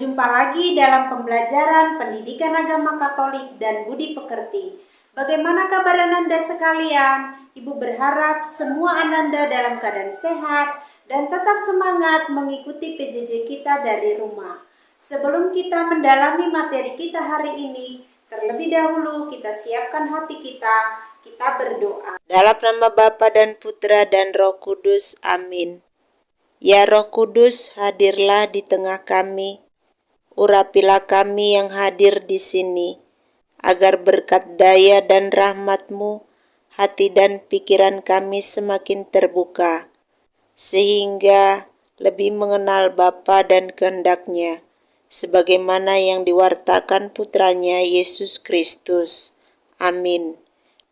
Berjumpa lagi dalam pembelajaran pendidikan agama Katolik dan budi pekerti. Bagaimana kabar Ananda sekalian? Ibu berharap semua Ananda dalam keadaan sehat dan tetap semangat mengikuti PJJ kita dari rumah. Sebelum kita mendalami materi kita hari ini, terlebih dahulu kita siapkan hati kita berdoa. Dalam nama Bapa dan Putra dan Roh Kudus, amin. Ya Roh Kudus, hadirlah di tengah kami. Urapilah kami yang hadir di sini, agar berkat daya dan rahmat-Mu, hati dan pikiran kami semakin terbuka, sehingga lebih mengenal Bapa dan kehendak-Nya, sebagaimana yang diwartakan Putranya Yesus Kristus. Amin.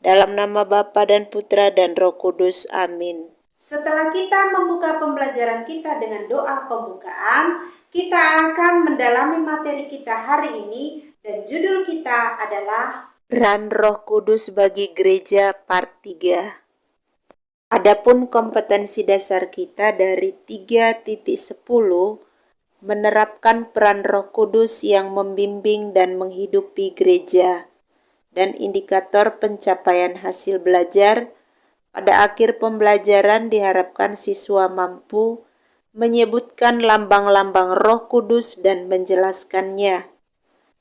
Dalam nama Bapa dan Putra dan Roh Kudus, amin. Setelah kita membuka pembelajaran kita dengan doa pembukaan, kita akan mendalami materi kita hari ini dan judul kita adalah Peran Roh Kudus bagi Gereja Part 3. Adapun kompetensi dasar kita dari 3.10 menerapkan peran Roh Kudus yang membimbing dan menghidupi gereja, dan indikator pencapaian hasil belajar. Pada akhir pembelajaran diharapkan siswa mampu menyebutkan lambang-lambang Roh Kudus dan menjelaskannya.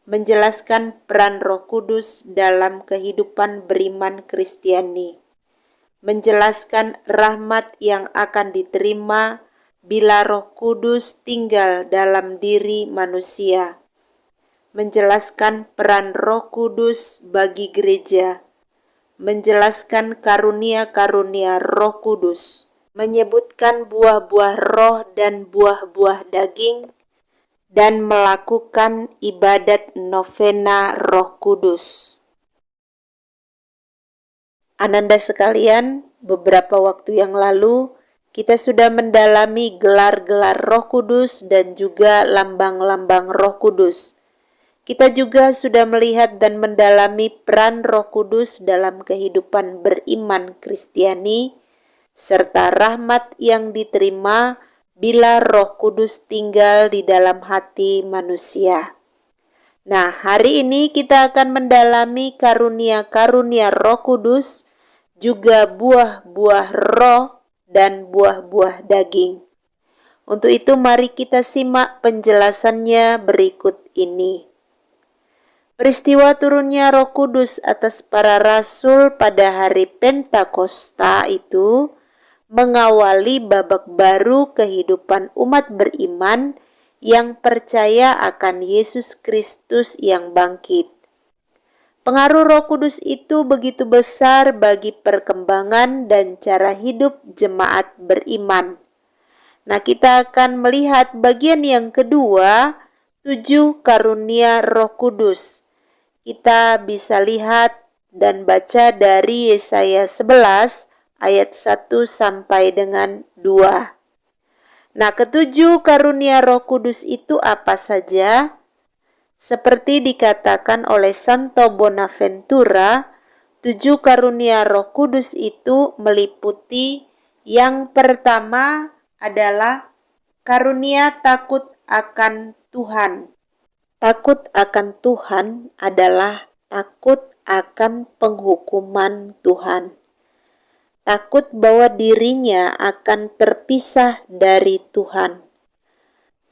Menjelaskan peran Roh Kudus dalam kehidupan beriman Kristiani. Menjelaskan rahmat yang akan diterima bila Roh Kudus tinggal dalam diri manusia. Menjelaskan peran Roh Kudus bagi gereja. Menjelaskan karunia-karunia Roh Kudus, menyebutkan buah-buah roh dan buah-buah daging, dan melakukan ibadat novena Roh Kudus. Ananda sekalian, beberapa waktu yang lalu kita sudah mendalami gelar-gelar Roh Kudus dan juga lambang-lambang Roh Kudus. Kita juga sudah melihat dan mendalami peran Roh Kudus dalam kehidupan beriman Kristiani, serta rahmat yang diterima bila Roh Kudus tinggal di dalam hati manusia. Nah, hari ini kita akan mendalami karunia-karunia Roh Kudus, juga buah-buah roh dan buah-buah daging. Untuk itu mari kita simak penjelasannya berikut ini. Peristiwa turunnya Roh Kudus atas para rasul pada hari Pentakosta itu mengawali babak baru kehidupan umat beriman yang percaya akan Yesus Kristus yang bangkit. Pengaruh Roh Kudus itu begitu besar bagi perkembangan dan cara hidup jemaat beriman. Nah, kita akan melihat bagian yang kedua, 7 karunia Roh Kudus. Kita bisa lihat dan baca dari Yesaya 11 ayat 1 sampai dengan 2. Nah, ketujuh karunia Roh Kudus itu apa saja? Seperti dikatakan oleh Santo Bonaventura, 7 karunia Roh Kudus itu meliputi yang pertama adalah karunia takut akan Tuhan. Takut akan Tuhan adalah takut akan penghukuman Tuhan. Takut bahwa dirinya akan terpisah dari Tuhan.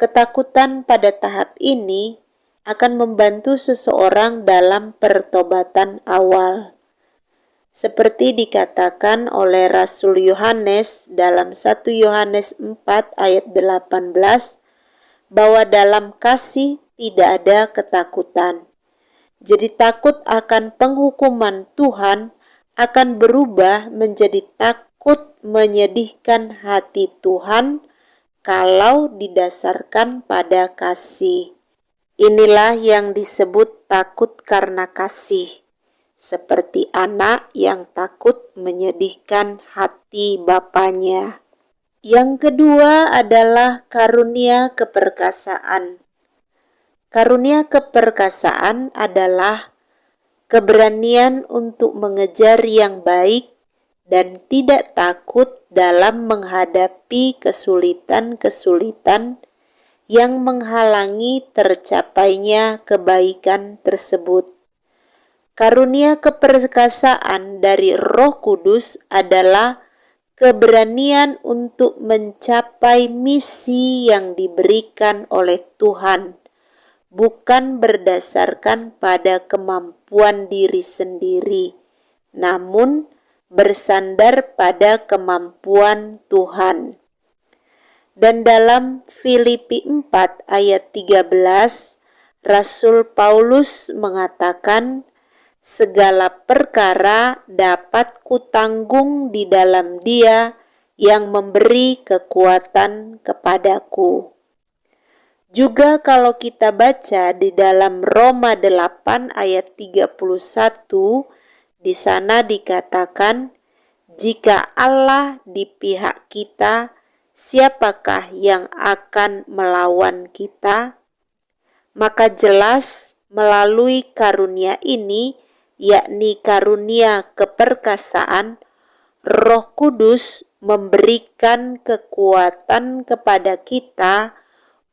Ketakutan pada tahap ini akan membantu seseorang dalam pertobatan awal. Seperti dikatakan oleh Rasul Yohanes dalam 1 Yohanes 4 ayat 18, bahwa dalam kasih tidak ada ketakutan. Jadi takut akan penghukuman Tuhan akan berubah menjadi takut menyedihkan hati Tuhan kalau didasarkan pada kasih. Inilah yang disebut takut karena kasih, seperti anak yang takut menyedihkan hati bapaknya. Yang kedua adalah karunia keperkasaan. Karunia keperkasaan adalah keberanian untuk mengejar yang baik dan tidak takut dalam menghadapi kesulitan-kesulitan yang menghalangi tercapainya kebaikan tersebut. Karunia keperkasaan dari Roh Kudus adalah keberanian untuk mencapai misi yang diberikan oleh Tuhan, bukan berdasarkan pada kemampuan diri sendiri, namun bersandar pada kemampuan Tuhan. Dan dalam Filipi 4 ayat 13, Rasul Paulus mengatakan, segala perkara dapat kutanggung di dalam Dia yang memberi kekuatan kepadaku. Juga kalau kita baca di dalam Roma 8 ayat 31, di sana dikatakan, jika Allah di pihak kita, siapakah yang akan melawan kita? Maka jelas melalui karunia ini, yakni karunia keperkasaan, Roh Kudus memberikan kekuatan kepada kita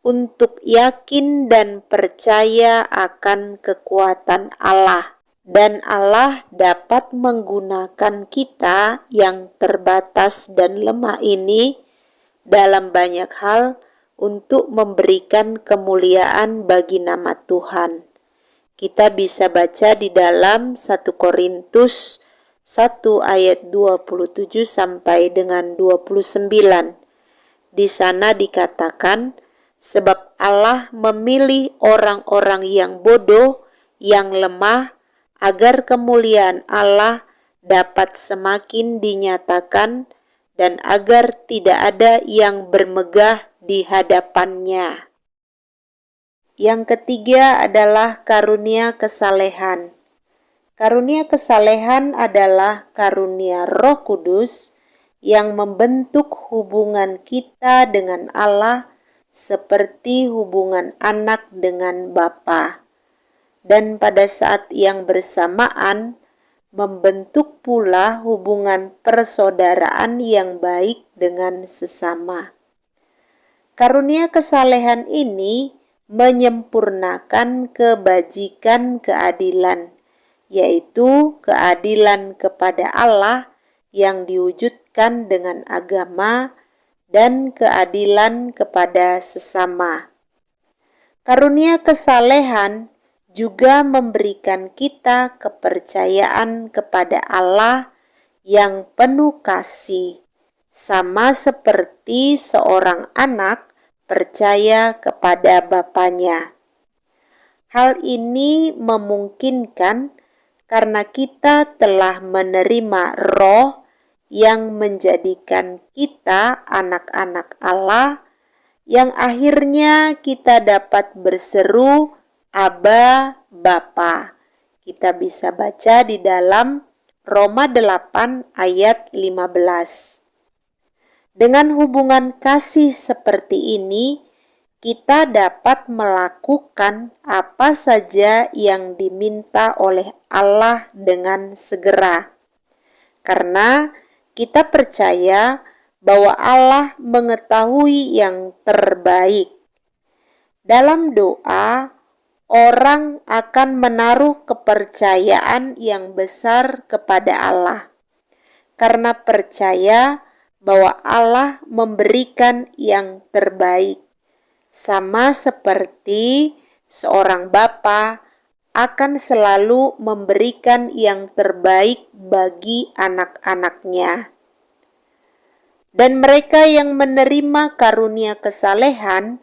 untuk yakin dan percaya akan kekuatan Allah. Dan Allah dapat menggunakan kita yang terbatas dan lemah ini dalam banyak hal untuk memberikan kemuliaan bagi nama Tuhan. Kita bisa baca di dalam 1 Korintus 1 ayat 27 sampai dengan 29. Di sana dikatakan, sebab Allah memilih orang-orang yang bodoh, yang lemah, agar kemuliaan Allah dapat semakin dinyatakan dan agar tidak ada yang bermegah di hadapannya. Yang ketiga adalah karunia kesalehan. Karunia kesalehan adalah karunia Roh Kudus yang membentuk hubungan kita dengan Allah seperti hubungan anak dengan Bapa. Dan pada saat yang bersamaan membentuk pula hubungan persaudaraan yang baik dengan sesama. Karunia kesalehan ini menyempurnakan kebajikan keadilan, yaitu keadilan kepada Allah yang diwujudkan dengan agama dan keadilan kepada sesama. Karunia kesalehan juga memberikan kita kepercayaan kepada Allah yang penuh kasih, sama seperti seorang anak percaya kepada bapaknya. Hal ini memungkinkan karena kita telah menerima Roh yang menjadikan kita anak-anak Allah, yang akhirnya kita dapat berseru, Aba, Bapa. Kita bisa baca di dalam Roma 8 ayat 15. Dengan hubungan kasih seperti ini, kita dapat melakukan apa saja yang diminta oleh Allah dengan segera. Karena kita percaya bahwa Allah mengetahui yang terbaik. Dalam doa, orang akan menaruh kepercayaan yang besar kepada Allah, karena percaya bahwa Allah memberikan yang terbaik, sama seperti seorang bapa akan selalu memberikan yang terbaik bagi anak-anaknya. Dan mereka yang menerima karunia kesalehan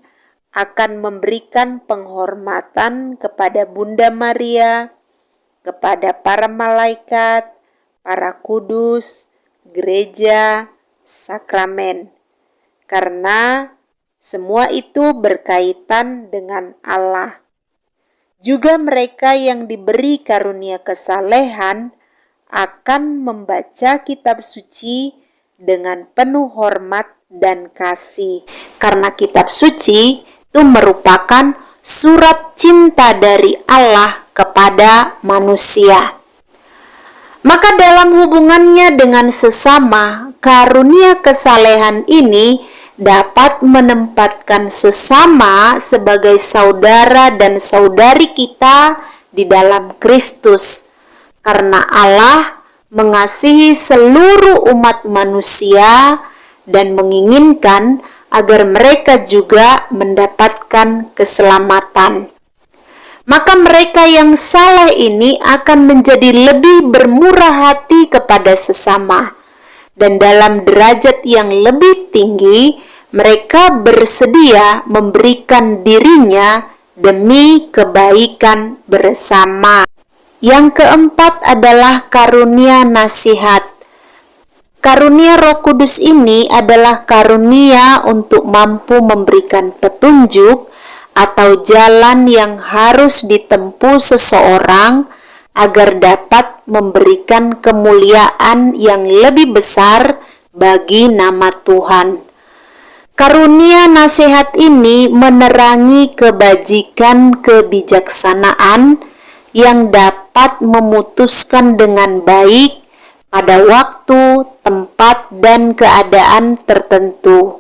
akan memberikan penghormatan kepada Bunda Maria, kepada para malaikat, para kudus, gereja, sakramen, karena semua itu berkaitan dengan Allah. Juga mereka yang diberi karunia kesalehan akan membaca kitab suci dengan penuh hormat dan kasih, karena kitab suci itu merupakan surat cinta dari Allah kepada manusia. Maka dalam hubungannya dengan sesama, karunia kesalehan ini dapat menempatkan sesama sebagai saudara dan saudari kita di dalam Kristus, karena Allah mengasihi seluruh umat manusia dan menginginkan agar mereka juga mendapatkan keselamatan. Maka mereka yang saleh ini akan menjadi lebih bermurah hati kepada sesama, dan dalam derajat yang lebih tinggi mereka bersedia memberikan dirinya demi kebaikan bersama. Yang keempat adalah karunia nasihat. Karunia Roh Kudus ini adalah karunia untuk mampu memberikan petunjuk atau jalan yang harus ditempuh seseorang agar dapat memberikan kemuliaan yang lebih besar bagi nama Tuhan. Karunia nasihat ini menerangi kebajikan kebijaksanaan yang dapat memutuskan dengan baik pada waktu, tempat, dan keadaan tertentu.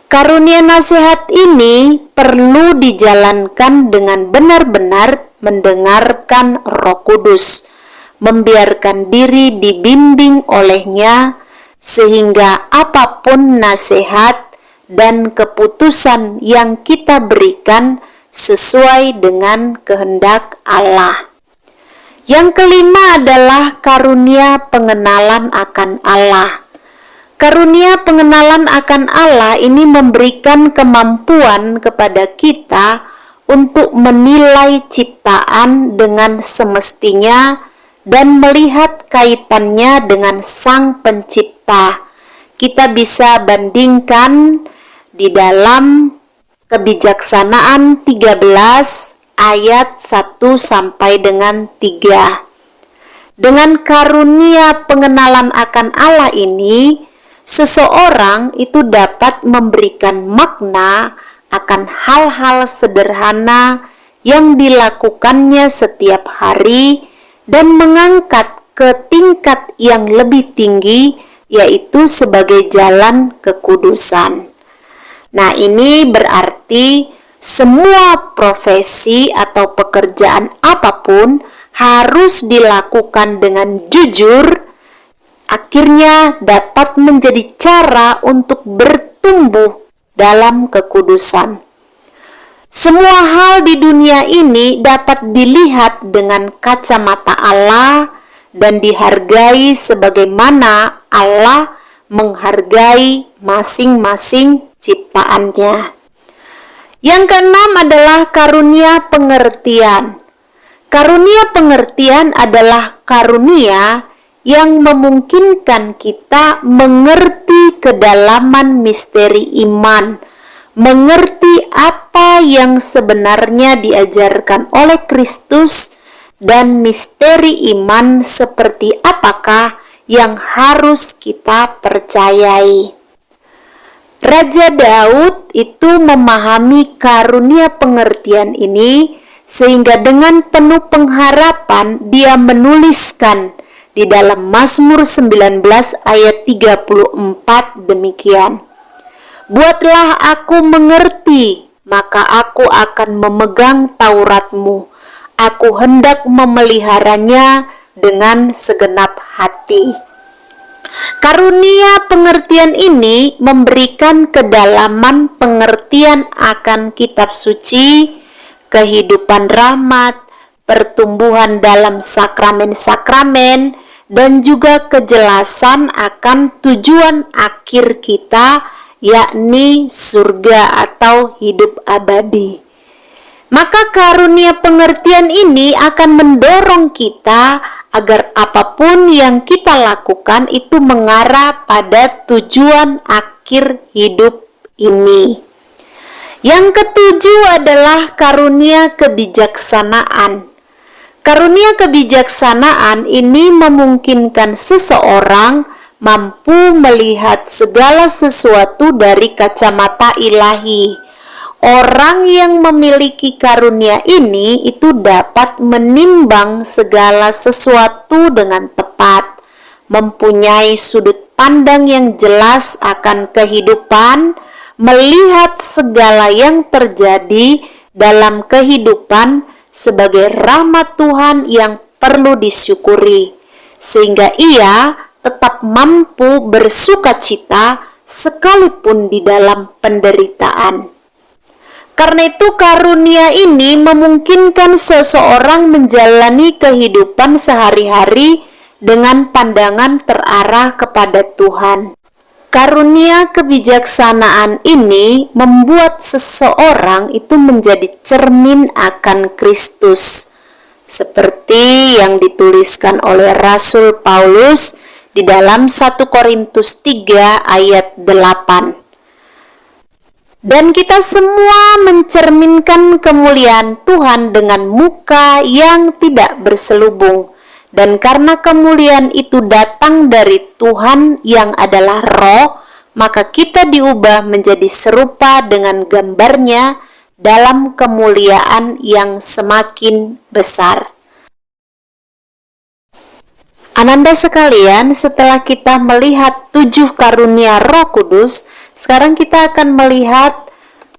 Karunia nasihat ini perlu dijalankan dengan benar-benar mendengarkan Roh Kudus, membiarkan diri dibimbing olehnya, sehingga apapun nasihat dan keputusan yang kita berikan sesuai dengan kehendak Allah. Yang kelima adalah karunia pengenalan akan Allah. Karunia pengenalan akan Allah ini memberikan kemampuan kepada kita untuk menilai ciptaan dengan semestinya dan melihat kaitannya dengan Sang Pencipta. Kita bisa bandingkan di dalam Kebijaksanaan 13 ayat 1 sampai dengan 3. Dengan karunia pengenalan akan Allah ini, seseorang itu dapat memberikan makna akan hal-hal sederhana yang dilakukannya setiap hari dan mengangkat ke tingkat yang lebih tinggi, yaitu sebagai jalan kekudusan. Nah, ini berarti semua profesi atau pekerjaan apapun harus dilakukan dengan jujur, akhirnya dapat menjadi cara untuk bertumbuh dalam kekudusan. Semua hal di dunia ini dapat dilihat dengan kacamata Allah dan dihargai sebagaimana Allah menghargai masing-masing ciptaannya. Yang keenam adalah karunia pengertian. Karunia pengertian adalah karunia yang memungkinkan kita mengerti kedalaman misteri iman, mengerti apa yang sebenarnya diajarkan oleh Kristus, dan misteri iman seperti apakah yang harus kita percayai. Raja Daud itu memahami karunia pengertian ini, sehingga dengan penuh pengharapan dia menuliskan di dalam Mazmur 19 ayat 34 demikian. Buatlah aku mengerti, maka aku akan memegang Taurat-Mu. Aku hendak memeliharanya dengan segenap hati. Karunia pengertian ini memberikan kedalaman pengertian akan kitab suci, kehidupan rahmat, pertumbuhan dalam sakramen-sakramen, dan juga kejelasan akan tujuan akhir kita, yakni surga atau hidup abadi. Maka karunia pengertian ini akan mendorong kita agar apapun yang kita lakukan itu mengarah pada tujuan akhir hidup ini. Yang ketujuh adalah karunia kebijaksanaan. Karunia kebijaksanaan ini memungkinkan seseorang mampu melihat segala sesuatu dari kacamata ilahi. Orang yang memiliki karunia ini itu dapat menimbang segala sesuatu dengan tepat, mempunyai sudut pandang yang jelas akan kehidupan, melihat segala yang terjadi dalam kehidupan sebagai rahmat Tuhan yang perlu disyukuri, sehingga ia tetap mampu bersukacita sekalipun di dalam penderitaan. Karena itu karunia ini memungkinkan seseorang menjalani kehidupan sehari-hari dengan pandangan terarah kepada Tuhan. Karunia kebijaksanaan ini membuat seseorang itu menjadi cermin akan Kristus, seperti yang dituliskan oleh Rasul Paulus di dalam 1 Korintus 3 ayat 8. Dan kita semua mencerminkan kemuliaan Tuhan dengan muka yang tidak berselubung. Dan karena kemuliaan itu datang dari Tuhan yang adalah Roh, maka kita diubah menjadi serupa dengan gambarnya dalam kemuliaan yang semakin besar. Ananda sekalian, setelah kita melihat 7 karunia Roh Kudus, sekarang kita akan melihat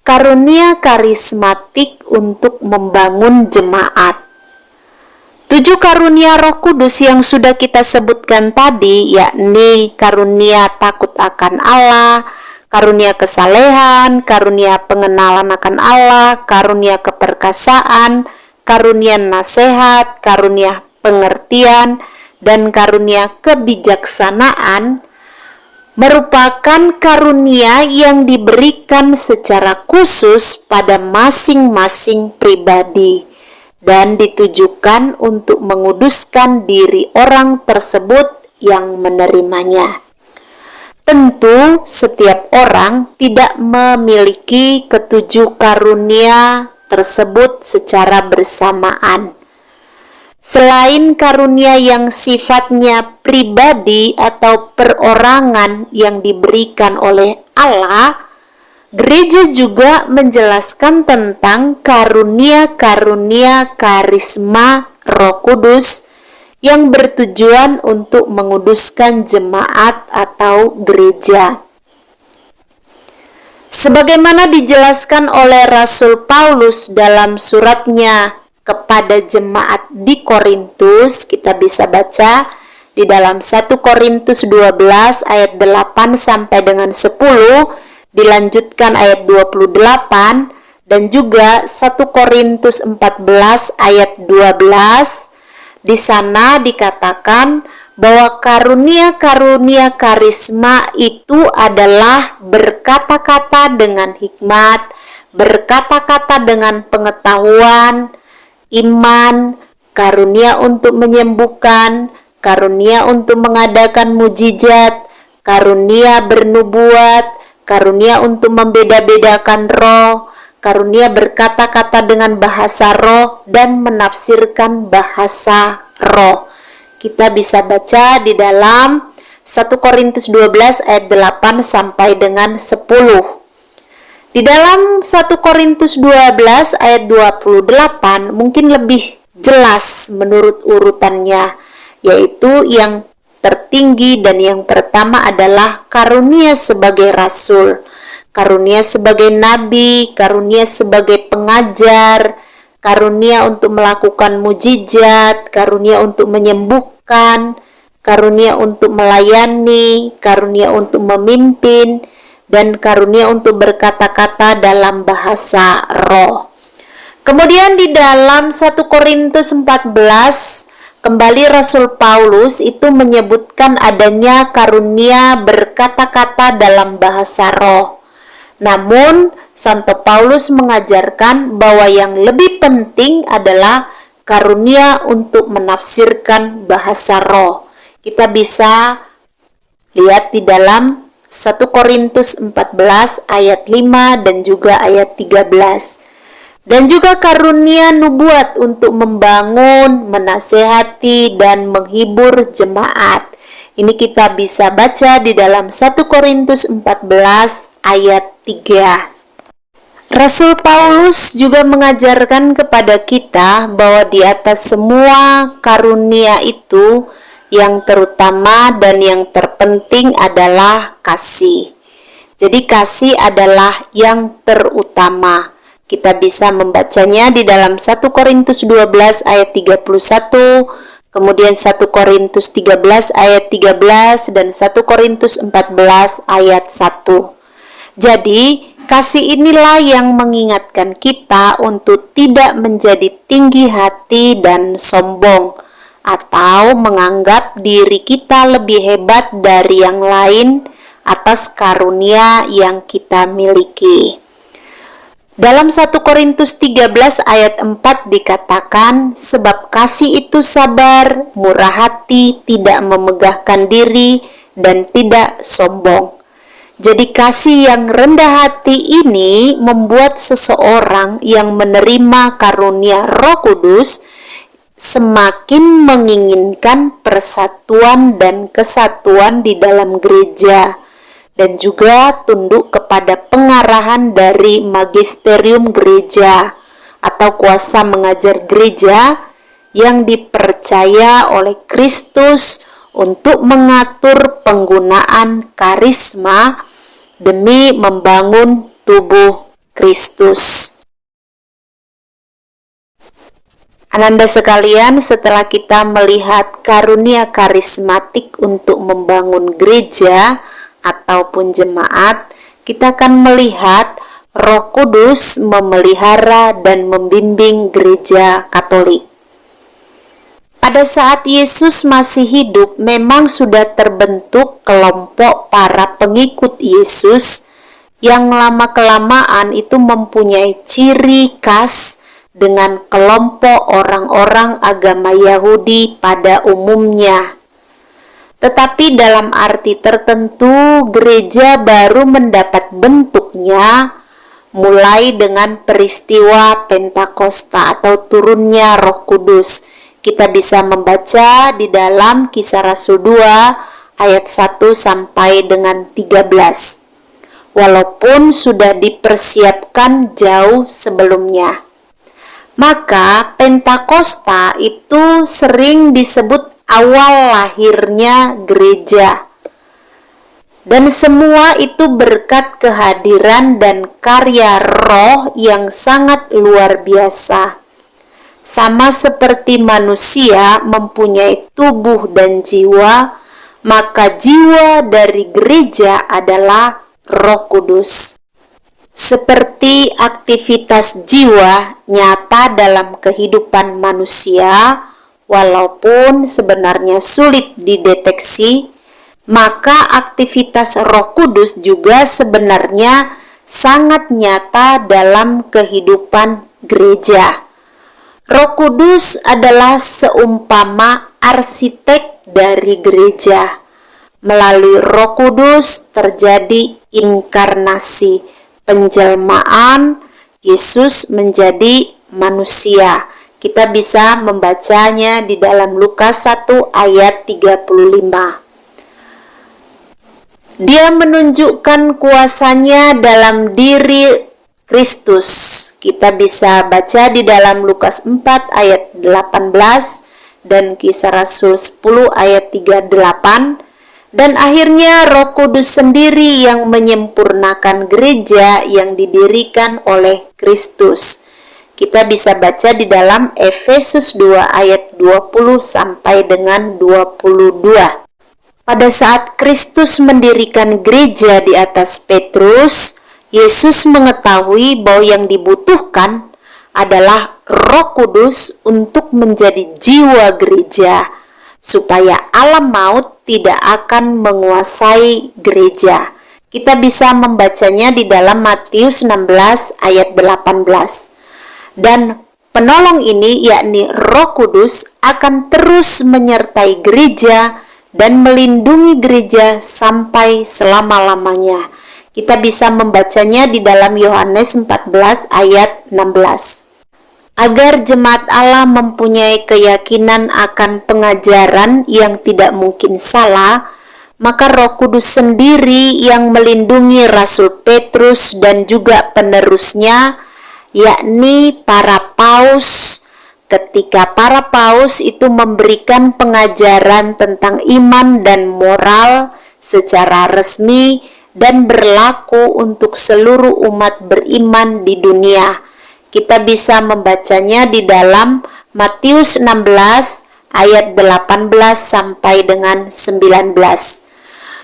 karunia karismatik untuk membangun jemaat. 7 karunia Roh Kudus yang sudah kita sebutkan tadi, yakni karunia takut akan Allah, karunia kesalehan, karunia pengenalan akan Allah, karunia keperkasaan, karunia nasihat, karunia pengertian, dan karunia kebijaksanaan, merupakan karunia yang diberikan secara khusus pada masing-masing pribadi dan ditujukan untuk menguduskan diri orang tersebut yang menerimanya. Tentu setiap orang tidak memiliki ketujuh karunia tersebut secara bersamaan. Selain karunia yang sifatnya pribadi atau perorangan yang diberikan oleh Allah, gereja juga menjelaskan tentang karunia-karunia karisma Roh Kudus yang bertujuan untuk menguduskan jemaat atau gereja. Sebagaimana dijelaskan oleh Rasul Paulus dalam suratnya kepada jemaat di Korintus, kita bisa baca di dalam 1 Korintus 12 ayat 8 sampai dengan 10, dilanjutkan ayat 28, dan juga 1 Korintus 14 ayat 12. Di sana dikatakan bahwa karunia-karunia karisma itu adalah berkata-kata dengan hikmat, berkata-kata dengan pengetahuan, iman, karunia untuk menyembuhkan, karunia untuk mengadakan mujizat, karunia bernubuat, karunia untuk membeda-bedakan roh, karunia berkata-kata dengan bahasa roh, dan menafsirkan bahasa roh. Kita bisa baca di dalam 1 Korintus 12 ayat 8 sampai dengan 10. Di dalam 1 Korintus 12 ayat 28 mungkin lebih jelas menurut urutannya, yaitu yang tertinggi dan yang pertama adalah karunia sebagai rasul, karunia sebagai nabi, karunia sebagai pengajar, karunia untuk melakukan mujizat, karunia untuk menyembuhkan, karunia untuk melayani, karunia untuk memimpin, dan karunia untuk berkata-kata dalam bahasa roh. Kemudian di dalam 1 Korintus 14, kembali Rasul Paulus itu menyebutkan adanya karunia berkata-kata dalam bahasa roh. Namun, Santo Paulus mengajarkan bahwa yang lebih penting adalah karunia untuk menafsirkan bahasa roh. Kita bisa lihat di dalam 1 Korintus 14 ayat 5 dan juga ayat 13. Dan juga karunia nubuat untuk membangun, menasehati, dan menghibur jemaat. Ini kita bisa baca di dalam 1 Korintus 14 ayat 3. Rasul Paulus juga mengajarkan kepada kita bahwa di atas semua karunia itu yang terutama dan yang terpenting adalah kasih. Jadi kasih adalah yang terutama. Kita bisa membacanya di dalam 1 Korintus 12 ayat 31, kemudian 1 Korintus 13 ayat 13, dan 1 Korintus 14 ayat 1. Jadi, kasih inilah yang mengingatkan kita untuk tidak menjadi tinggi hati dan sombong, atau menganggap diri kita lebih hebat dari yang lain atas karunia yang kita miliki. Dalam 1 Korintus 13 ayat 4 dikatakan, sebab kasih itu sabar, murah hati, tidak memegahkan diri, dan tidak sombong. Jadi kasih yang rendah hati ini membuat seseorang yang menerima karunia Roh Kudus semakin menginginkan persatuan dan kesatuan di dalam gereja, dan juga tunduk kepada pengarahan dari magisterium gereja atau kuasa mengajar gereja yang dipercaya oleh Kristus untuk mengatur penggunaan karisma demi membangun tubuh Kristus. Ananda sekalian, setelah kita melihat karunia karismatik untuk membangun gereja ataupun jemaat, kita akan melihat Roh Kudus memelihara dan membimbing gereja Katolik. Pada saat Yesus masih hidup, memang sudah terbentuk kelompok para pengikut Yesus yang lama-kelamaan itu mempunyai ciri khas dengan kelompok orang-orang agama Yahudi pada umumnya. Tetapi dalam arti tertentu, gereja baru mendapat bentuknya mulai dengan peristiwa Pentakosta atau turunnya Roh Kudus. Kita bisa membaca di dalam Kisah Rasul 2 ayat 1 sampai dengan 13. Walaupun sudah dipersiapkan jauh sebelumnya. Maka Pentakosta itu sering disebut awal lahirnya gereja. Dan semua itu berkat kehadiran dan karya Roh yang sangat luar biasa. Sama seperti manusia mempunyai tubuh dan jiwa, maka jiwa dari gereja adalah Roh Kudus. Seperti aktivitas jiwa nyata dalam kehidupan manusia, walaupun sebenarnya sulit dideteksi, maka aktivitas Roh Kudus juga sebenarnya sangat nyata dalam kehidupan gereja. Roh Kudus adalah seumpama arsitek dari gereja. Melalui Roh Kudus terjadi inkarnasi, penjelmaan Yesus menjadi manusia. Kita bisa membacanya di dalam Lukas 1 ayat 35. Dia menunjukkan kuasanya dalam diri Kristus. Kita bisa baca di dalam Lukas 4 ayat 18 dan Kisah Rasul 10 ayat 38. Dan akhirnya Roh Kudus sendiri yang menyempurnakan gereja yang didirikan oleh Kristus. Kita bisa baca di dalam Efesus 2 ayat 20 sampai dengan 22. Pada saat Kristus mendirikan gereja di atas Petrus, Yesus mengetahui bahwa yang dibutuhkan adalah Roh Kudus untuk menjadi jiwa gereja, supaya alam maut tidak akan menguasai gereja. Kita bisa membacanya di dalam Matius 16 ayat 18. Dan penolong ini, yakni Roh Kudus, akan terus menyertai gereja dan melindungi gereja sampai selama-lamanya. Kita bisa membacanya di dalam Yohanes 14 ayat 16. Agar jemaat Allah mempunyai keyakinan akan pengajaran yang tidak mungkin salah, maka Roh Kudus sendiri yang melindungi Rasul Petrus dan juga penerusnya, yakni para paus, ketika para paus itu memberikan pengajaran tentang iman dan moral secara resmi dan berlaku untuk seluruh umat beriman di dunia. Kita bisa membacanya di dalam Matius 16 ayat 18 sampai dengan 19.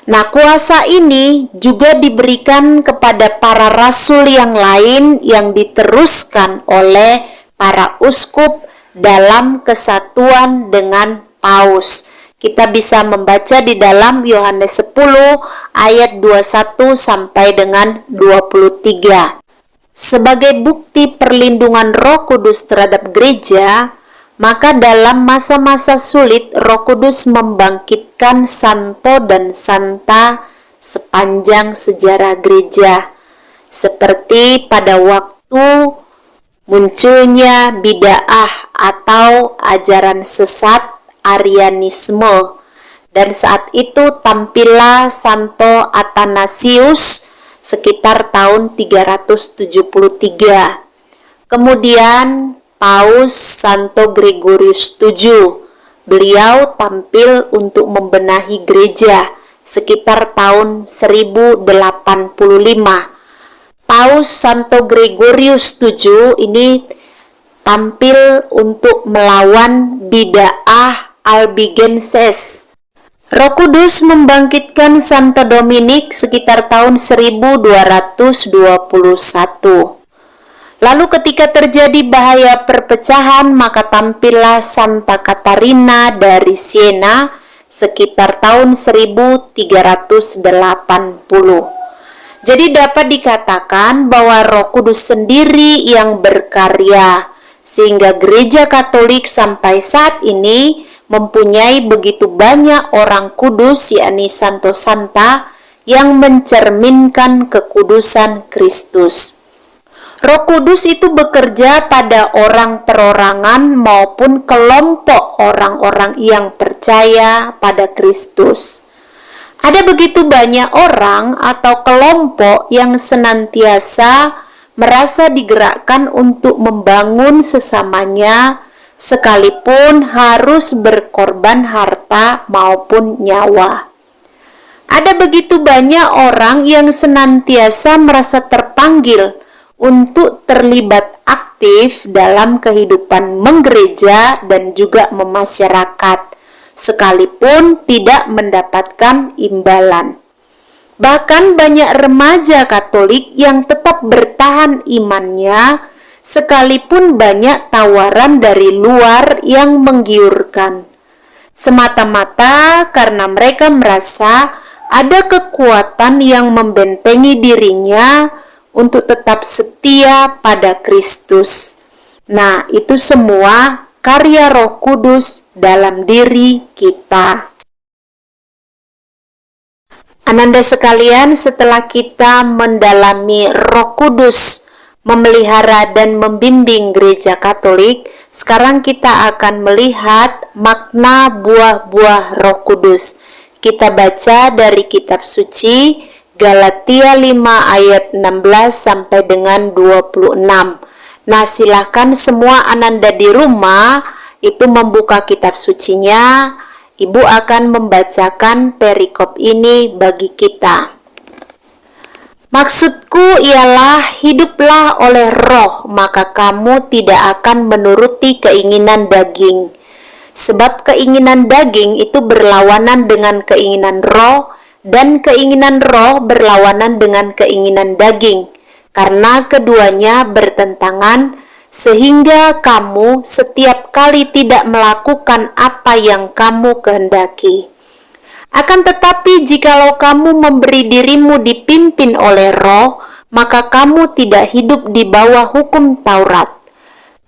Nah, kuasa ini juga diberikan kepada para rasul yang lain yang diteruskan oleh para uskup dalam kesatuan dengan paus. Kita bisa membaca di dalam Yohanes 10 ayat 21 sampai dengan 23. Sebagai bukti perlindungan Roh Kudus terhadap gereja, maka dalam masa-masa sulit Roh Kudus membangkitkan santo dan santa sepanjang sejarah gereja. Seperti pada waktu munculnya bid'ah atau ajaran sesat Arianisme, dan saat itu tampillah Santo Athanasius sekitar tahun 373. Kemudian Paus Santo Gregorius VII, beliau tampil untuk membenahi gereja sekitar tahun 1085. Paus Santo Gregorius VII ini tampil untuk melawan bid'ah Albigenses. Roh Kudus membangkitkan Santo Dominik sekitar tahun 1221. Lalu ketika terjadi bahaya perpecahan, maka tampillah Santa Katarina dari Siena sekitar tahun 1380. Jadi dapat dikatakan bahwa Roh Kudus sendiri yang berkarya, sehingga gereja Katolik sampai saat ini mempunyai begitu banyak orang kudus, yakni Santo Santa, yang mencerminkan kekudusan Kristus. Roh Kudus itu bekerja pada orang perorangan maupun kelompok orang-orang yang percaya pada Kristus. Ada begitu banyak orang atau kelompok yang senantiasa merasa digerakkan untuk membangun sesamanya, sekalipun harus berkorban harta maupun nyawa. Ada begitu banyak orang yang senantiasa merasa terpanggil untuk terlibat aktif dalam kehidupan menggereja dan juga memasyarakat, sekalipun tidak mendapatkan imbalan. Bahkan banyak remaja Katolik yang tetap bertahan imannya, sekalipun banyak tawaran dari luar yang menggiurkan, semata-mata karena mereka merasa ada kekuatan yang membentengi dirinya untuk tetap setia pada Kristus. Nah, itu semua karya Roh Kudus dalam diri kita. Ananda sekalian, setelah kita mendalami Roh Kudus memelihara dan membimbing gereja Katolik, sekarang kita akan melihat makna buah-buah Roh Kudus. Kita baca dari kitab suci Galatia 5 ayat 16 sampai dengan 26. Nah, silahkan semua Ananda di rumah itu membuka kitab sucinya. Ibu akan membacakan perikop ini bagi kita. Maksudku ialah hiduplah oleh roh, maka kamu tidak akan menuruti keinginan daging. Sebab keinginan daging itu berlawanan dengan keinginan roh, dan keinginan roh berlawanan dengan keinginan daging. Karena keduanya bertentangan, sehingga kamu setiap kali tidak melakukan apa yang kamu kehendaki. Akan tetapi jikalau kamu memberi dirimu dipimpin oleh roh, maka kamu tidak hidup di bawah hukum Taurat.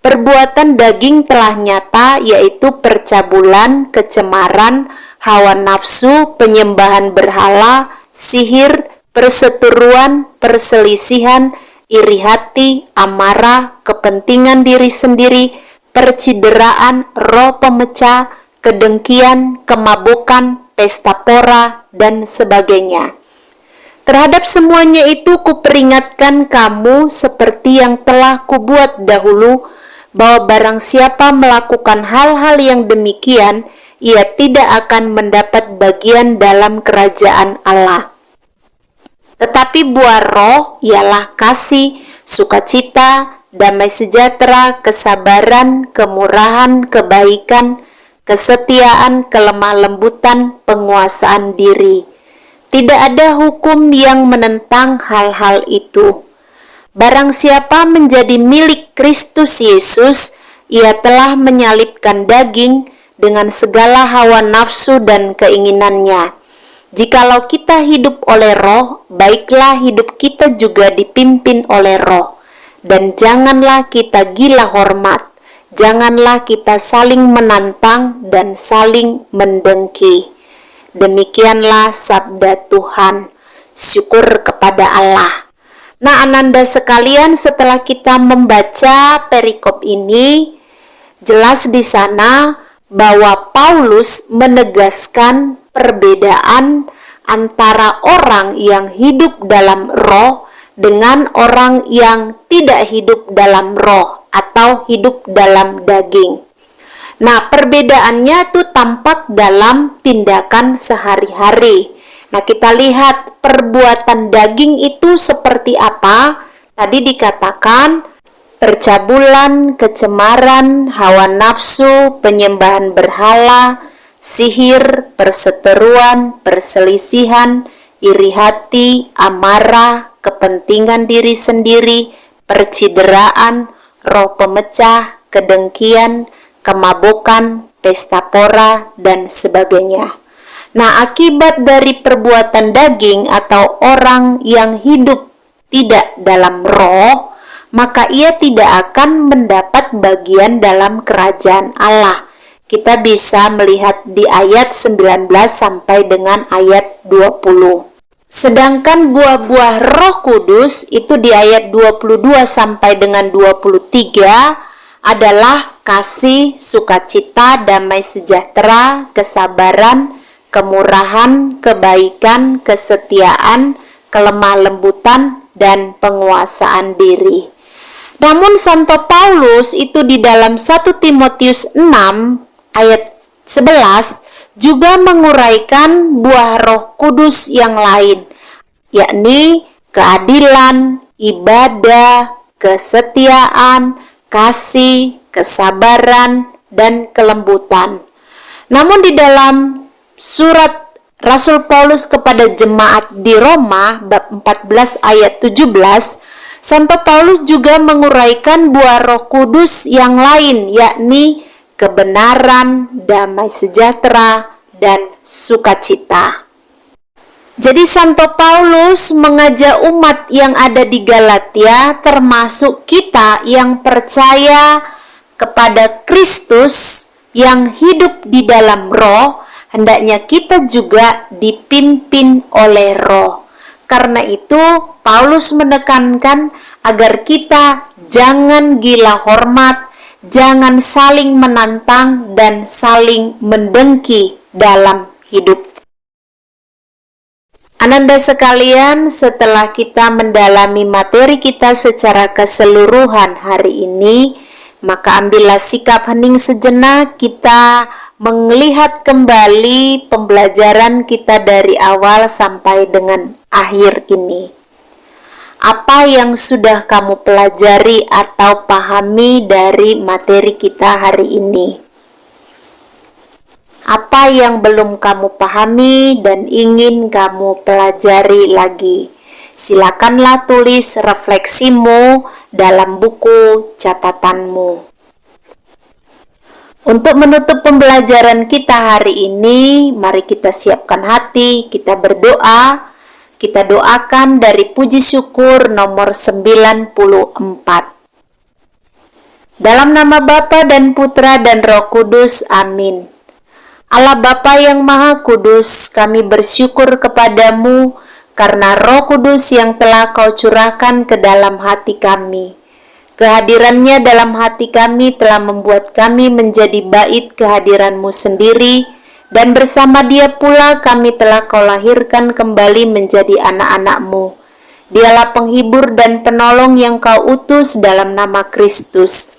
Perbuatan daging telah nyata, yaitu percabulan, kecemaran, hawa nafsu, penyembahan berhala, sihir, perseteruan, perselisihan, iri hati, amarah, kepentingan diri sendiri, percideraan, roh pemecah, kedengkian, kemabukan, pesta pora, dan sebagainya. Terhadap semuanya itu kuperingatkan kamu seperti yang telah kubuat dahulu, bahwa barang siapa melakukan hal-hal yang demikian, ia tidak akan mendapat bagian dalam kerajaan Allah. Tetapi buah roh ialah kasih, sukacita, damai sejahtera, kesabaran, kemurahan, kebaikan, kesetiaan, kelemah lembutan, penguasaan diri. Tidak ada hukum yang menentang hal-hal itu. Barang siapa menjadi milik Kristus Yesus, ia telah menyalibkan daging dengan segala hawa nafsu dan keinginannya. Jikalau kita hidup oleh roh, baiklah hidup kita juga dipimpin oleh roh. Dan janganlah kita gila hormat, janganlah kita saling menantang dan saling mendengki. Demikianlah sabda Tuhan. Syukur kepada Allah. Nah, ananda sekalian, setelah kita membaca perikop ini, jelas di sana bahwa Paulus menegaskan perbedaan antara orang yang hidup dalam roh dengan orang yang tidak hidup dalam roh atau hidup dalam daging. Nah, perbedaannya itu tampak dalam tindakan sehari-hari. Nah, kita lihat perbuatan daging itu seperti apa. Tadi dikatakan percabulan, kecemaran, hawa nafsu, penyembahan berhala, sihir, perseteruan, perselisihan, iri hati, amarah, kepentingan diri sendiri, percideraan, roh pemecah, kedengkian, kemabukan, pesta pora, dan sebagainya. Nah, akibat dari perbuatan daging atau orang yang hidup tidak dalam roh, maka ia tidak akan mendapat bagian dalam kerajaan Allah. Kita bisa melihat di ayat 19 sampai dengan ayat 20. Sedangkan buah-buah Roh Kudus itu di ayat 22 sampai dengan 23 adalah kasih, sukacita, damai sejahtera, kesabaran, kemurahan, kebaikan, kesetiaan, kelemah lembutan, dan penguasaan diri. Namun Santo Paulus itu di dalam 1 Timotius 6 ayat 11 juga menguraikan buah Roh Kudus yang lain, yakni keadilan, ibadah, kesetiaan, kasih, kesabaran, dan kelembutan. Namun di dalam surat Rasul Paulus kepada jemaat di Roma bab 14 ayat 17, Santo Paulus juga menguraikan buah Roh Kudus yang lain, yakni kebenaran, damai sejahtera, dan sukacita. Jadi Santo Paulus mengajak umat yang ada di Galatia, termasuk kita yang percaya kepada Kristus yang hidup di dalam roh, hendaknya kita juga dipimpin oleh roh. Karena itu, Paulus menekankan agar kita jangan gila hormat, jangan saling menantang dan saling mendengki dalam hidup. Ananda sekalian, setelah kita mendalami materi kita secara keseluruhan hari ini, maka ambillah sikap hening sejenak, kita melihat kembali pembelajaran kita dari awal sampai dengan akhir ini. Apa yang sudah kamu pelajari atau pahami dari materi kita hari ini? Apa yang belum kamu pahami dan ingin kamu pelajari lagi? Silakanlah tulis refleksimu dalam buku catatanmu. Untuk menutup pembelajaran kita hari ini, mari kita siapkan hati, kita berdoa. Kita doakan dari puji syukur nomor 94. Dalam nama Bapa dan Putra dan Roh Kudus, amin. Allah Bapa yang Maha Kudus, kami bersyukur kepadamu karena Roh Kudus yang telah Kau curahkan ke dalam hati kami. Kehadirannya dalam hati kami telah membuat kami menjadi bait kehadiran-Mu sendiri, dan bersama Dia pula kami telah Kau lahirkan kembali menjadi anak-anak-Mu. Dialah penghibur dan penolong yang Kau utus dalam nama Kristus.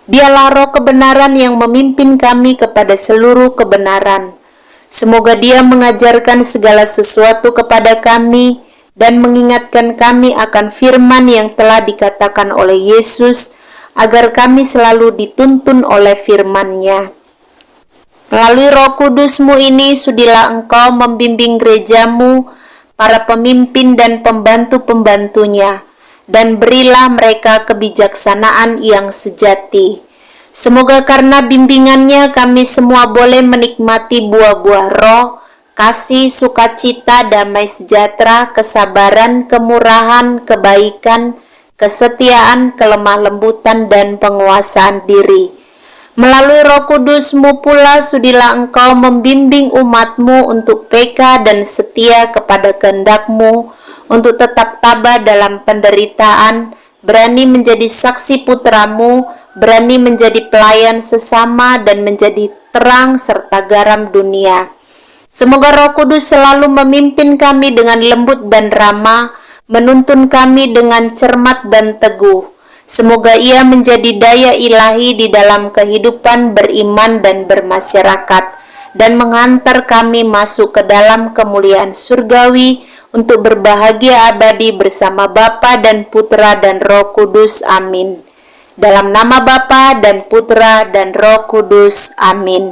Dialah roh kebenaran yang memimpin kami kepada seluruh kebenaran. Semoga Dia mengajarkan segala sesuatu kepada kami dan mengingatkan kami akan firman yang telah dikatakan oleh Yesus, agar kami selalu dituntun oleh firman-Nya. Melalui Roh Kudus-Mu ini, sudilah Engkau membimbing gereja-Mu, para pemimpin dan pembantu-pembantunya, dan berilah mereka kebijaksanaan yang sejati. Semoga karena bimbingannya kami semua boleh menikmati buah-buah roh, kasih, sukacita, damai sejahtera, kesabaran, kemurahan, kebaikan, kesetiaan, kelemah lembutan, dan penguasaan diri. Melalui Roh Kudus-Mu pula sudilah Engkau membimbing umat-Mu untuk peka dan setia kepada kehendak-Mu, untuk tetap tabah dalam penderitaan, berani menjadi saksi putra-Mu, berani menjadi pelayan sesama, dan menjadi terang serta garam dunia. Semoga Roh Kudus selalu memimpin kami dengan lembut dan ramah, menuntun kami dengan cermat dan teguh. Semoga Ia menjadi daya ilahi di dalam kehidupan beriman dan bermasyarakat, dan menghantar kami masuk ke dalam kemuliaan surgawi untuk berbahagia abadi bersama Bapa dan Putra dan Roh Kudus. Amin. Dalam nama Bapa dan Putra dan Roh Kudus. Amin.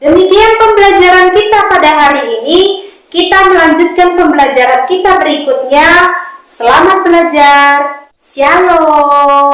Demikian pembelajaran kita pada hari ini. Kita melanjutkan pembelajaran kita berikutnya. Selamat belajar. Shalom.